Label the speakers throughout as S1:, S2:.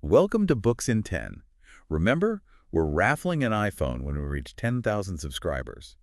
S1: Welcome to Books in 10. Remember, we're raffling an iPhone when we reach 10,000 subscribers.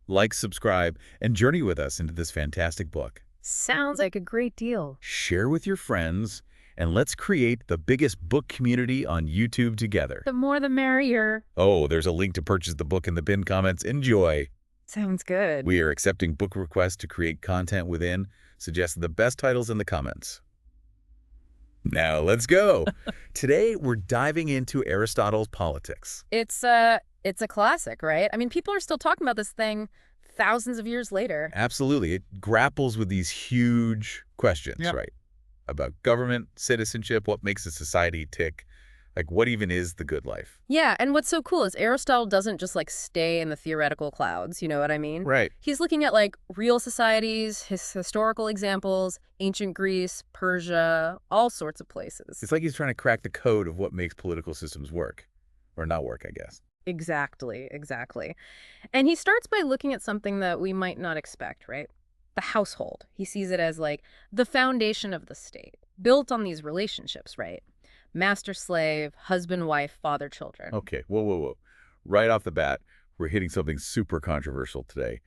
S1: Like, subscribe, and journey with us into this fantastic book.
S2: Sounds like a great deal.
S1: Share with your friends, and let's create the biggest book community on YouTube together.
S2: The more the merrier.
S1: Oh, there's a link to purchase the book in the pinned comments. Enjoy!
S2: Sounds good.
S1: We are accepting book requests to create content within. Suggest the best titles in the comments. Now let's go. Today we're diving into Aristotle's Politics.
S2: It's a classic, right? I mean, people are still talking about this thing thousands of years later.
S1: Absolutely. It grapples with these huge questions, right? About government, citizenship, what makes a society tick, like what even is the good life?
S2: Yeah, and what's so cool is Aristotle doesn't just like stay in the theoretical clouds, you know what I mean?
S1: Right.
S2: He's looking at like real societies, his historical examples, ancient Greece, Persia, all sorts of places.
S1: It's like he's trying to crack the code of what makes political systems work. Or not work, I guess.
S2: Exactly. And he starts by looking at something that we might not expect, right? The household. He sees it as like the foundation of the state, built on these relationships, right? Master-slave, husband-wife, father-children.
S1: Okay, whoa. Right off the bat, we're hitting something super controversial today.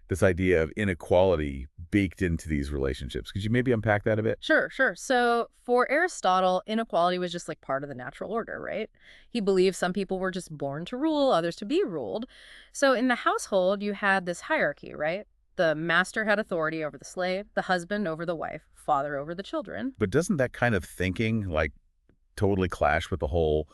S1: This idea of inequality baked into these relationships. Could you maybe unpack that a bit?
S2: Sure. So for Aristotle, inequality was just like part of the natural order, right? He believed some people were just born to rule, others to be ruled. So in the household, you had this hierarchy, right? The master had authority over the slave, the husband over the wife, father over the children.
S1: But doesn't that kind of thinking, like, totally clash with the whole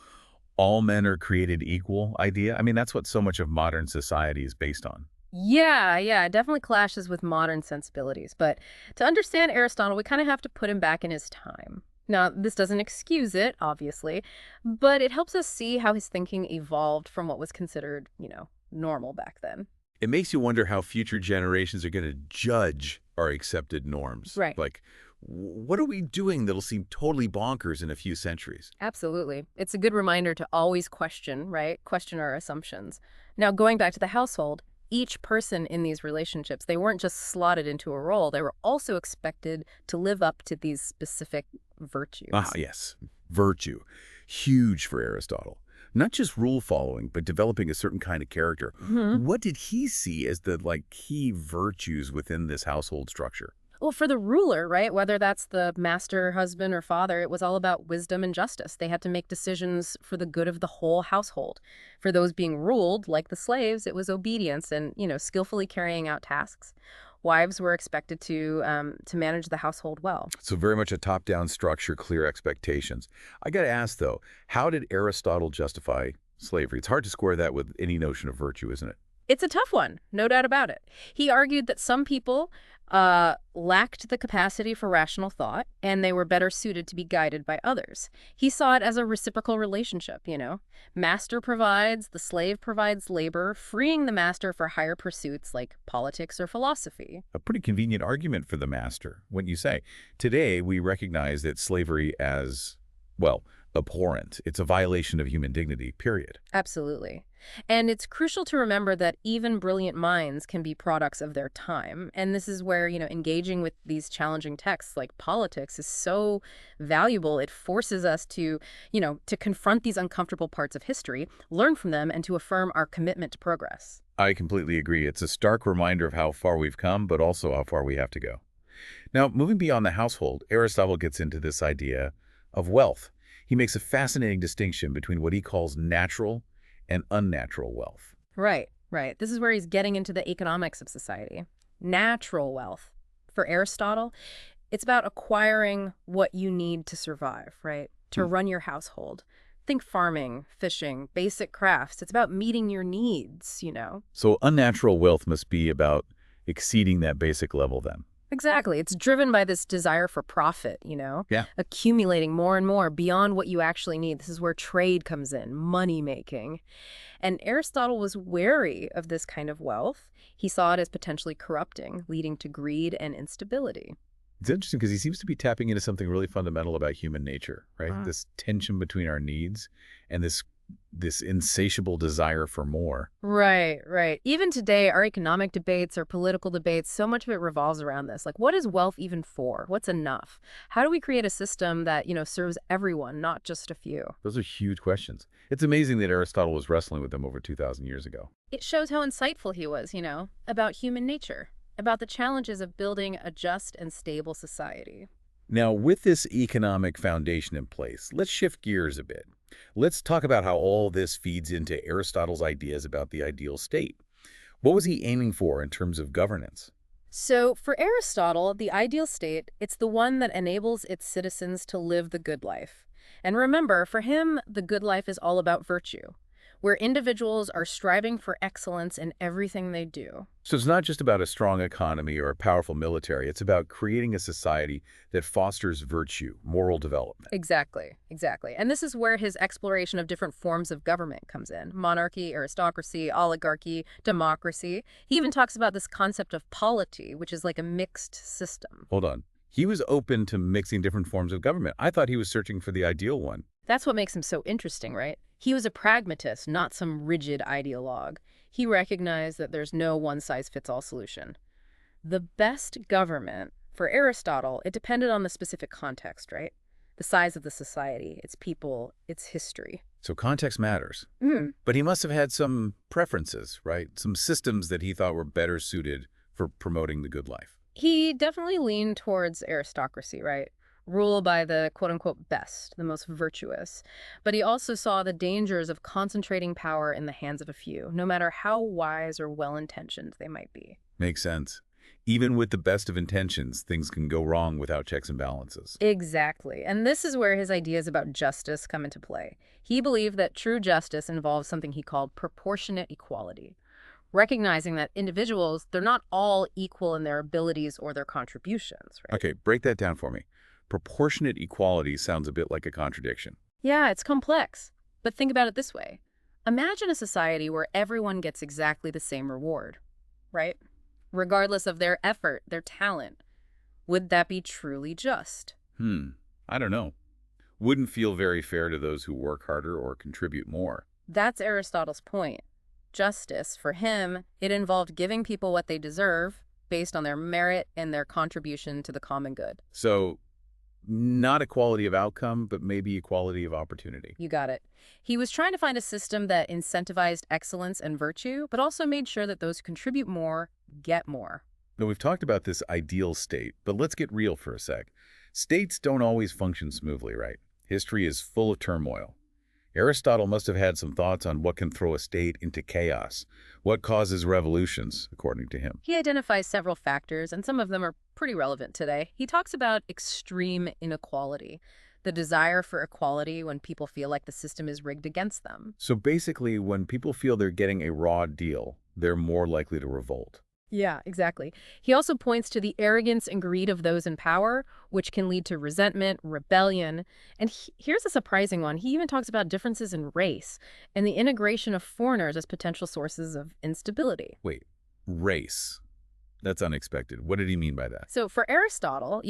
S1: all men are created equal idea? I mean, that's what so much of modern society is based on.
S2: Yeah, it definitely clashes with modern sensibilities. But to understand Aristotle, we kind of have to put him back in his time. Now, this doesn't excuse it, obviously, but it helps us see how his thinking evolved from what was considered, normal back then.
S1: It makes you wonder how future generations are going to judge our accepted norms.
S2: Right.
S1: Like, what are we doing that'll seem totally bonkers in a few centuries?
S2: Absolutely. It's a good reminder to always question, right? Question our assumptions. Now, going back to the household, each person in these relationships, they weren't just slotted into a role. They were also expected to live up to these specific virtues.
S1: Ah, yes. Virtue. Huge for Aristotle. Not just rule following, but developing a certain kind of character. What did he see as the key virtues within this household structure?
S2: Well, for the ruler, right, whether that's the master, husband, or father, it was all about wisdom and justice. They had to make decisions for the good of the whole household. For those being ruled, like the slaves, it was obedience and, skillfully carrying out tasks. Wives were expected to manage the household well.
S1: So very much a top-down structure, clear expectations. I got to ask, though, how did Aristotle justify slavery? It's hard to square that with any notion of virtue, isn't it?
S2: It's a tough one, no doubt about it. He argued that some people lacked the capacity for rational thought, and they were better suited to be guided by others. He saw it as a reciprocal relationship, Master provides, the slave provides labor, freeing the master for higher pursuits like politics or philosophy.
S1: A pretty convenient argument for the master, wouldn't you say? Today, we recognize that slavery as, well, abhorrent. It's a violation of human dignity, period.
S2: Absolutely. And it's crucial to remember that even brilliant minds can be products of their time. And this is where, engaging with these challenging texts like politics is so valuable. It forces us to, to confront these uncomfortable parts of history, learn from them, and to affirm our commitment to progress.
S1: I completely agree. It's a stark reminder of how far we've come, but also how far we have to go. Now, moving beyond the household, Aristotle gets into this idea of wealth. He makes a fascinating distinction between what he calls natural and unnatural wealth.
S2: Right. This is where he's getting into the economics of society. Natural wealth. For Aristotle, it's about acquiring what you need to survive, right? To run your household. Think farming, fishing, basic crafts. It's about meeting your needs,
S1: So unnatural wealth must be about exceeding that basic level then.
S2: Exactly. It's driven by this desire for profit,
S1: Yeah.
S2: accumulating more and more beyond what you actually need. This is where trade comes in, money making. And Aristotle was wary of this kind of wealth. He saw it as potentially corrupting, leading to greed and instability.
S1: It's interesting because he seems to be tapping into something really fundamental about human nature, right? This tension between our needs and this this insatiable desire for more.
S2: Right, right. Even today, our economic debates, our political debates, so much of it revolves around this. Like, what is wealth even for? What's enough? How do we create a system that, serves everyone, not just a few?
S1: Those are huge questions. It's amazing that Aristotle was wrestling with them over 2,000 years ago.
S2: It shows how insightful he was, about human nature, about the challenges of building a just and stable society.
S1: Now, with this economic foundation in place, let's shift gears a bit. Let's talk about how all this feeds into Aristotle's ideas about the ideal state. What was he aiming for in terms of governance?
S2: So, for Aristotle, the ideal state, it's the one that enables its citizens to live the good life. And remember, for him, the good life is all about virtue, where individuals are striving for excellence in everything they do.
S1: So it's not just about a strong economy or a powerful military. It's about creating a society that fosters virtue, moral development.
S2: Exactly, exactly. And this is where his exploration of different forms of government comes in. Monarchy, aristocracy, oligarchy, democracy. He even talks about this concept of polity, which is like a mixed system.
S1: Hold on. He was open to mixing different forms of government. I thought he was searching for the ideal one.
S2: That's what makes him so interesting, right? He was a pragmatist, not some rigid ideologue. He recognized that there's no one-size-fits-all solution. The best government, for Aristotle, it depended on the specific context, right? The size of the society, its people, its history.
S1: So context matters. But he must have had some preferences, right? Some systems that he thought were better suited for promoting the good life.
S2: He definitely leaned towards aristocracy, right? Rule by the quote-unquote best, the most virtuous. But he also saw the dangers of concentrating power in the hands of a few, no matter how wise or well-intentioned they might be.
S1: Makes sense. Even with the best of intentions, things can go wrong without checks and balances.
S2: Exactly. And this is where his ideas about justice come into play. He believed that true justice involves something he called proportionate equality, recognizing that individuals, they're not all equal in their abilities or their contributions, right?
S1: Okay, break that down for me. Proportionate equality sounds a bit like a contradiction.
S2: Yeah, it's complex. But think about it this way. Imagine a society where everyone gets exactly the same reward, right? Regardless of their effort, their talent. Would that be truly just?
S1: I don't know. Wouldn't feel very fair to those who work harder or contribute more.
S2: That's Aristotle's point. Justice, for him, it involved giving people what they deserve based on their merit and their contribution to the common good.
S1: So, not equality of outcome, but maybe equality of opportunity.
S2: You got it. He was trying to find a system that incentivized excellence and virtue, but also made sure that those who contribute more get more.
S1: Now, we've talked about this ideal state, but let's get real for a sec. States don't always function smoothly, right? History is full of turmoil. Aristotle must have had some thoughts on what can throw a state into chaos, what causes revolutions, according to him.
S2: He identifies several factors, and some of them are pretty relevant today. He talks about extreme inequality, the desire for equality when people feel like the system is rigged against them.
S1: So basically, when people feel they're getting a raw deal, they're more likely to revolt.
S2: Yeah, exactly. He also points to the arrogance and greed of those in power, which can lead to resentment, rebellion. And here's a surprising one. He even talks about differences in race and the integration of foreigners as potential sources of instability.
S1: Wait, race? That's unexpected. What did he mean by that?
S2: So for Aristotle,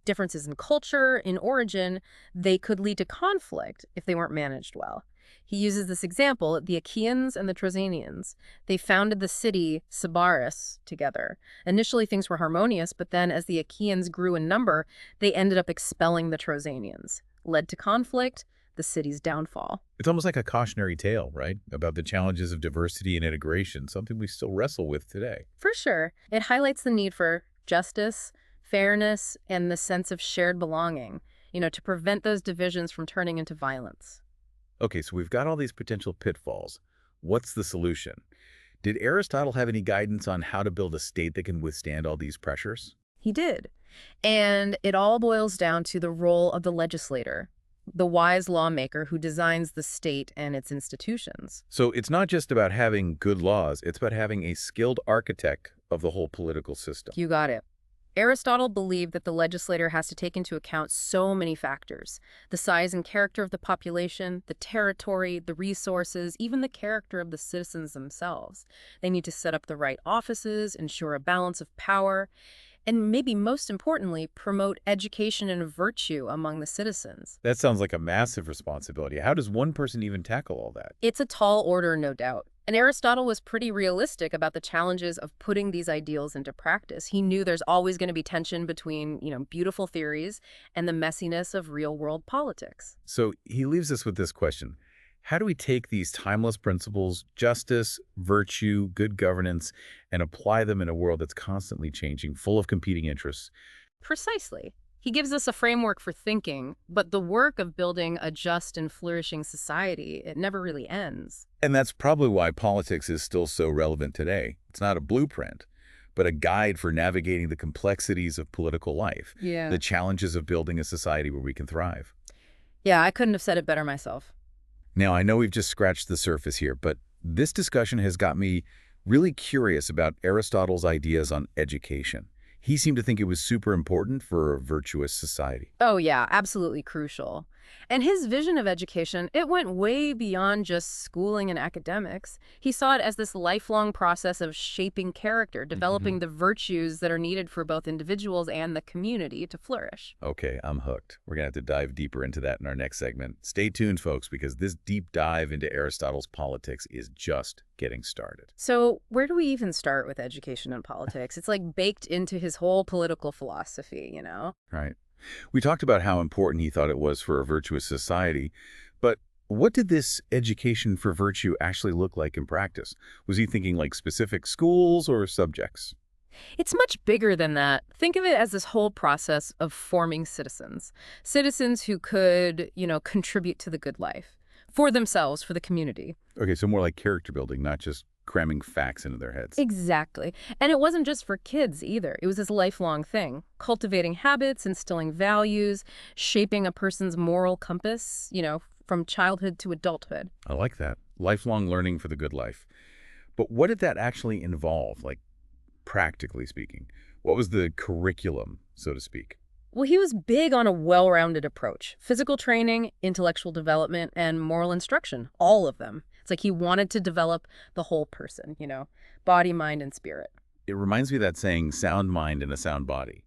S2: differences in culture, in origin, they could lead to conflict if they weren't managed well. He uses this example, the Achaeans and the Trojanians. They founded the city Sybaris together. Initially, things were harmonious, but then as the Achaeans grew in number, they ended up expelling the Trojanians. Led to conflict, the city's downfall.
S1: It's almost like a cautionary tale, right? About the challenges of diversity and integration, something we still wrestle with today.
S2: For sure. It highlights the need for justice, fairness, and the sense of shared belonging, to prevent those divisions from turning into violence.
S1: Okay, so we've got all these potential pitfalls. What's the solution? Did Aristotle have any guidance on how to build a state that can withstand all these pressures?
S2: He did. And it all boils down to the role of the legislator, the wise lawmaker who designs the state and its institutions.
S1: So it's not just about having good laws, it's about having a skilled architect of the whole political system.
S2: You got it. Aristotle believed that the legislator has to take into account so many factors: the size and character of the population, the territory, the resources, even the character of the citizens themselves. They need to set up the right offices, ensure a balance of power. and maybe most importantly, promote education and virtue among the citizens.
S1: That sounds like a massive responsibility. How does one person even tackle all that?
S2: It's a tall order, no doubt. And Aristotle was pretty realistic about the challenges of putting these ideals into practice. He knew there's always going to be tension between, beautiful theories and the messiness of real-world politics.
S1: So he leaves us with this question. How do we take these timeless principles, justice, virtue, good governance, and apply them in a world that's constantly changing, full of competing interests?
S2: Precisely. He gives us a framework for thinking, but the work of building a just and flourishing society, it never really ends.
S1: And that's probably why politics is still so relevant today. It's not a blueprint, but a guide for navigating the complexities of political life,
S2: Yeah.
S1: the challenges of building a society where we can thrive.
S2: Yeah, I couldn't have said it better myself.
S1: Now, I know we've just scratched the surface here, but this discussion has got me really curious about Aristotle's ideas on education. He seemed to think it was super important for a virtuous society.
S2: Oh yeah, absolutely crucial. And his vision of education, it went way beyond just schooling and academics. He saw it as this lifelong process of shaping character, developing the virtues that are needed for both individuals and the community to flourish.
S1: Okay, I'm hooked. We're going to have to dive deeper into that in our next segment. Stay tuned, folks, because this deep dive into Aristotle's politics is just getting started.
S2: So where do we even start with education and politics? It's like baked into his whole political philosophy.
S1: Right. We talked about how important he thought it was for a virtuous society, but what did this education for virtue actually look like in practice? Was he thinking like specific schools or subjects?
S2: It's much bigger than that. Think of it as this whole process of forming citizens. Citizens who could, contribute to the good life. For themselves, for the community.
S1: Okay, so more like character building, not just cramming facts into their heads.
S2: Exactly. And it wasn't just for kids either. It was this lifelong thing. Cultivating habits, instilling values, shaping a person's moral compass, from childhood to adulthood.
S1: I like that. Lifelong learning for the good life. But what did that actually involve, like practically speaking? What was the curriculum, so to speak?
S2: Well, he was big on a well-rounded approach. Physical training, intellectual development, and moral instruction. All of them. It's like he wanted to develop the whole person, body, mind, and spirit.
S1: It reminds me of that saying, sound mind and a sound body,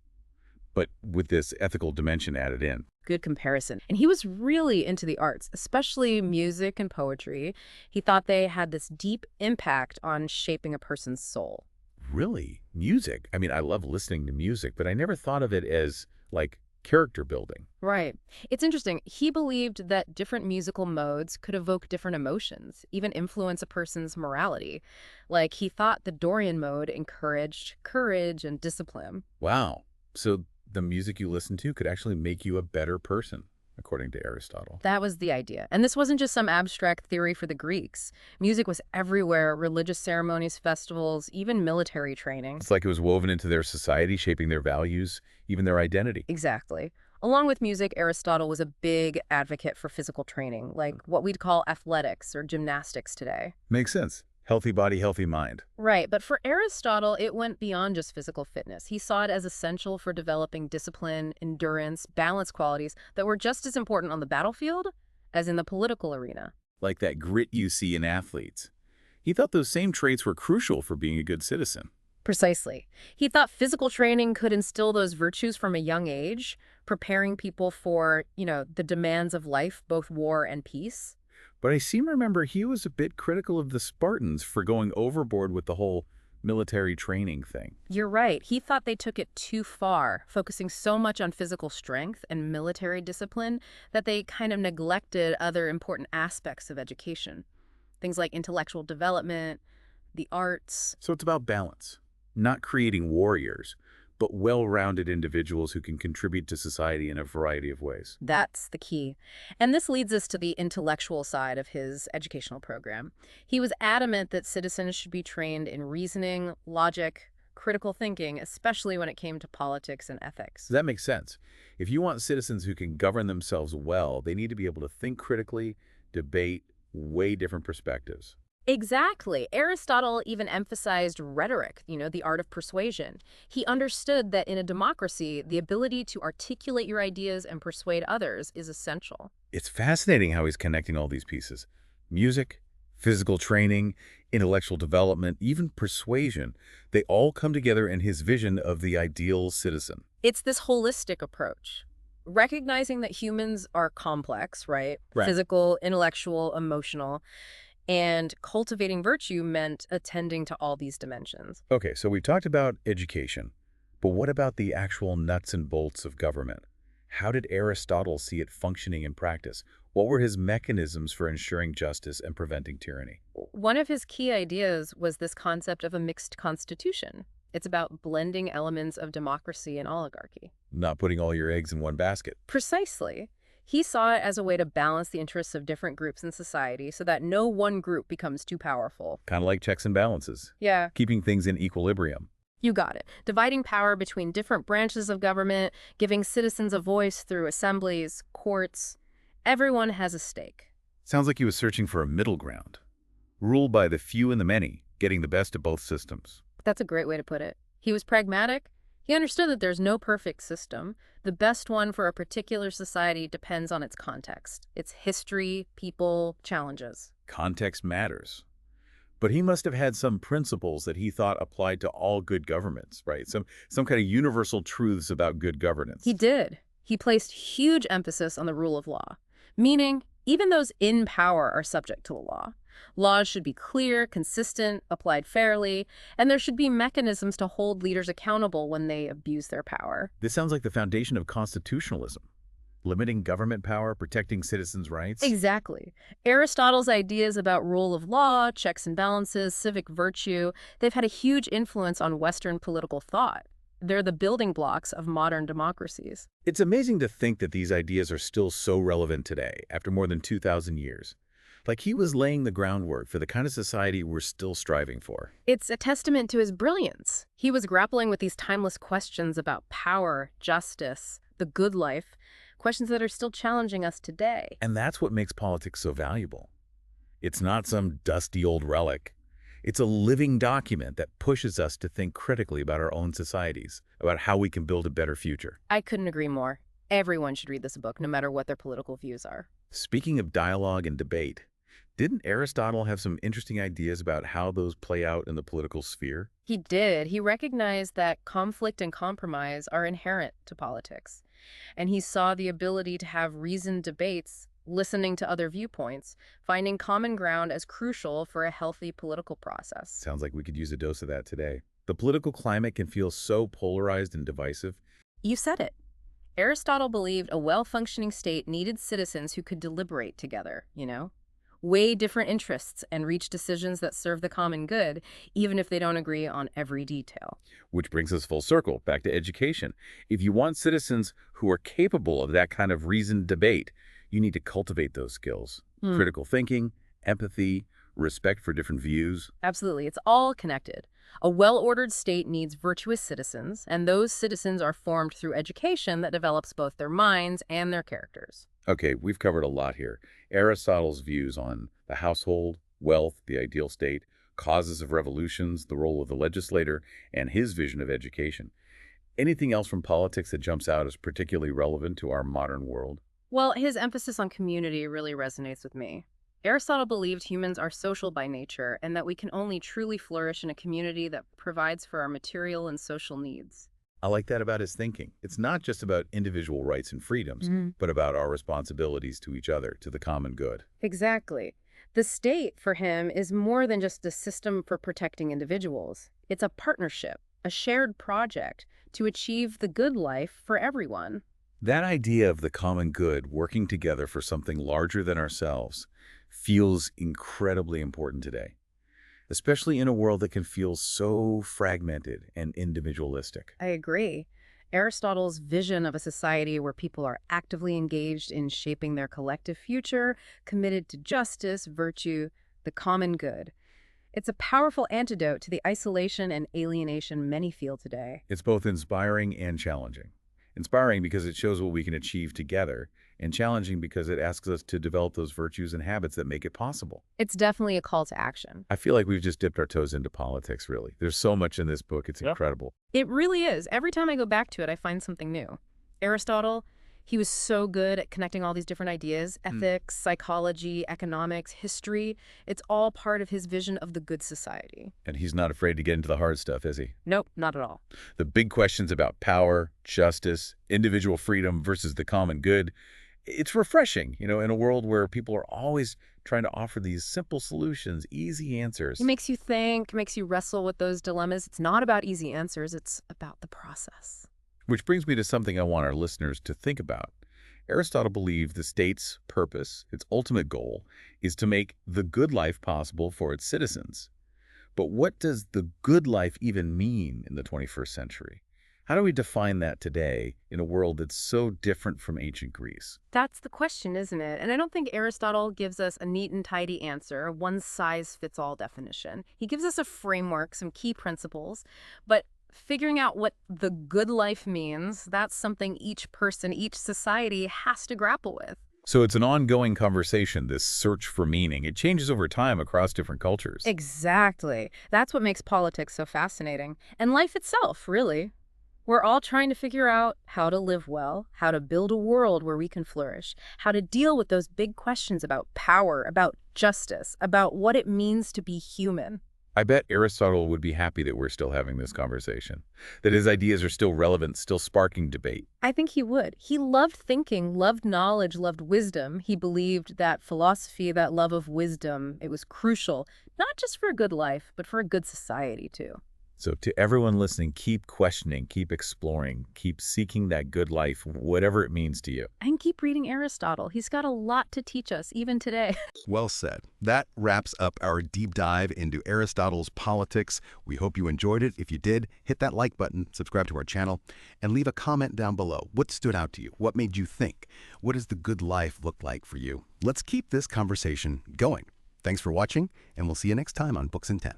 S1: but with this ethical dimension added in.
S2: Good comparison. And he was really into the arts, especially music and poetry. He thought they had this deep impact on shaping a person's soul.
S1: Really? Music? I mean, I love listening to music, but I never thought of it as like character building.
S2: Right. It's interesting. He believed that different musical modes could evoke different emotions, even influence a person's morality. Like he thought the Dorian mode encouraged courage and discipline.
S1: Wow. So the music you listen to could actually make you a better person, according to Aristotle.
S2: That was the idea. And this wasn't just some abstract theory for the Greeks. Music was everywhere, religious ceremonies, festivals, even military training.
S1: It's like it was woven into their society, shaping their values, even their identity.
S2: Exactly. Along with music, Aristotle was a big advocate for physical training, like what we'd call athletics or gymnastics today.
S1: Makes sense. Healthy body, healthy mind.
S2: Right, but for Aristotle, it went beyond just physical fitness. He saw it as essential for developing discipline, endurance, balance qualities that were just as important on the battlefield as in the political arena.
S1: Like that grit you see in athletes. He thought those same traits were crucial for being a good citizen.
S2: Precisely. He thought physical training could instill those virtues from a young age, preparing people for, the demands of life, both war and peace.
S1: But I seem to remember he was a bit critical of the Spartans for going overboard with the whole military training thing.
S2: You're right. He thought they took it too far, focusing so much on physical strength and military discipline that they kind of neglected other important aspects of education. Things like intellectual development, the arts.
S1: So it's about balance, not creating warriors, but well-rounded individuals who can contribute to society in a variety of ways.
S2: That's the key. And this leads us to the intellectual side of his educational program. He was adamant that citizens should be trained in reasoning, logic, critical thinking, especially when it came to politics and ethics.
S1: That makes sense. If you want citizens who can govern themselves well, they need to be able to think critically, debate, weigh different perspectives.
S2: Exactly. Aristotle even emphasized rhetoric, the art of persuasion. He understood that in a democracy, the ability to articulate your ideas and persuade others is essential.
S1: It's fascinating how he's connecting all these pieces. Music, Physical training, intellectual development, even persuasion, they all come together in his vision of the ideal citizen.
S2: It's this holistic approach, recognizing that humans are complex, right?
S1: Right.
S2: Physical, intellectual, emotional, and cultivating virtue meant attending to all these dimensions.
S1: Okay, so we've talked about education, but what about the actual nuts and bolts of government? How did Aristotle see it functioning in practice? What were his mechanisms for ensuring justice and preventing tyranny?
S2: One of his key ideas was this concept of a mixed constitution. It's about blending elements of democracy and oligarchy.
S1: Not putting all your eggs in one basket.
S2: Precisely. He saw it as a way to balance the interests of different groups in society so that no one group becomes too powerful.
S1: Kind of like checks and balances,
S2: Yeah,
S1: keeping things in equilibrium.
S2: you got it. Dividing power between different branches of government, giving citizens a voice through assemblies, courts. Everyone has a stake.
S1: Sounds like he was searching for a middle ground. Ruled by the few and the many, getting the best of both systems.
S2: That's a great way to put it. He was pragmatic. He understood that there's no perfect system. The best one for a particular society depends on its context, its history, people, challenges.
S1: Context matters. But he must have had some principles that he thought applied to all good governments, right? Some kind of universal truths about good governance.
S2: He did. He placed huge emphasis on the rule of law, meaning even those in power are subject to the law. Laws should be clear, consistent, applied fairly, and there should be mechanisms to hold leaders accountable when they abuse their power.
S1: This sounds like the foundation of constitutionalism. Limiting government power, protecting citizens' rights.
S2: Exactly. Aristotle's ideas about rule of law, checks and balances, civic virtue, they've had a huge influence on Western political thought. They're the building blocks of modern democracies.
S1: It's amazing to think that these ideas are still so relevant today, after more than 2,000 years. Like he was laying the groundwork for the kind of society we're still striving for.
S2: It's a testament to his brilliance. He was grappling with these timeless questions about power, justice, the good life, questions that are still challenging us today.
S1: And that's what makes politics so valuable. It's not some dusty old relic. It's a living document that pushes us to think critically about our own societies, about how we can build a better future.
S2: I couldn't agree more. Everyone should read this book, no matter what their political views are.
S1: Speaking of dialogue and debate, didn't Aristotle have some interesting ideas about how those play out in the political sphere?
S2: He did. He recognized that conflict and compromise are inherent to politics. And he saw the ability to have reasoned debates, listening to other viewpoints, finding common ground as crucial for a healthy political process.
S1: Sounds like we could use a dose of that today. The political climate can feel so polarized and divisive.
S2: You said it. Aristotle believed a well-functioning state needed citizens who could deliberate together, weigh different interests and reach decisions that serve the common good, even if they don't agree on every detail.
S1: Which brings us full circle, back to education. If you want citizens who are capable of that kind of reasoned debate, you need to cultivate those skills. Critical thinking, empathy, respect for different views.
S2: Absolutely. It's all connected. A well-ordered state needs virtuous citizens, and those citizens are formed through education that develops both their minds and their characters.
S1: Okay, we've covered a lot here. Aristotle's views on the household, wealth, the ideal state, causes of revolutions, the role of the legislator, and his vision of education. Anything else from politics that jumps out as particularly relevant to our modern world?
S2: Well, his emphasis on community really resonates with me. Aristotle believed humans are social by nature and that we can only truly flourish in a community that provides for our material and social needs.
S1: I like that about his thinking. It's not just about individual rights and freedoms, but about our responsibilities to each other, to the common good.
S2: Exactly. The state, for him, is more than just a system for protecting individuals. It's a partnership, a shared project to achieve the good life for everyone.
S1: That idea of the common good working together for something larger than ourselves feels incredibly important today, especially in a world that can feel so fragmented and individualistic.
S2: I agree. Aristotle's vision of a society where people are actively engaged in shaping their collective future, committed to justice, virtue, the common good. It's a powerful antidote to the isolation and alienation many feel today.
S1: It's both inspiring and challenging. Inspiring because it shows what we can achieve together, and challenging because it asks us to develop those virtues and habits that make it possible.
S2: It's definitely a call to action.
S1: I feel like we've just dipped our toes into politics, really. There's so much in this book. It's incredible.
S2: It really is. Every time I go back to it, I find something new. Aristotle, He was so good at connecting all these different ideas, ethics, psychology, economics, history. It's all part of his vision of the good society.
S1: And he's not afraid to get into the hard stuff, is he?
S2: Nope, not at all.
S1: The big questions about power, justice, individual freedom versus the common good. It's refreshing, in a world where people are always trying to offer these simple solutions, easy answers.
S2: It makes you think, makes you wrestle with those dilemmas. It's not about easy answers, it's about the process.
S1: Which brings me to something I want our listeners to think about. Aristotle believed the state's purpose, its ultimate goal, is to make the good life possible for its citizens. But what does the good life even mean in the 21st century? How do we define that today in a world that's so different from ancient Greece?
S2: That's the question, isn't it? And I don't think Aristotle gives us a neat and tidy answer, a one-size-fits-all definition. He gives us a framework, some key principles, but figuring out what the good life means, that's something each person, each society has to grapple with.
S1: So it's an ongoing conversation, this search for meaning. It changes over time across different cultures.
S2: Exactly. That's what makes politics so fascinating. And life itself, really. We're all trying to figure out how to live well, how to build a world where we can flourish, how to deal with those big questions about power, about justice, about what it means to be human.
S1: I bet Aristotle would be happy that we're still having this conversation, that his ideas are still relevant, still sparking debate.
S2: I think he would. He loved thinking, loved knowledge, loved wisdom. He believed that philosophy, that love of wisdom, it was crucial, not just for a good life, but for a good society, too.
S1: So to everyone listening, keep questioning, keep exploring, keep seeking that good life, whatever it means to you.
S2: And keep reading Aristotle. He's got a lot to teach us, even today.
S3: Well said. That wraps up our deep dive into Aristotle's Politics. We hope you enjoyed it. If you did, hit that like button, subscribe to our channel, and leave a comment down below. What stood out to you? What made you think? What does the good life look like for you? Let's keep this conversation going. Thanks for watching, and we'll see you next time on Books in 10.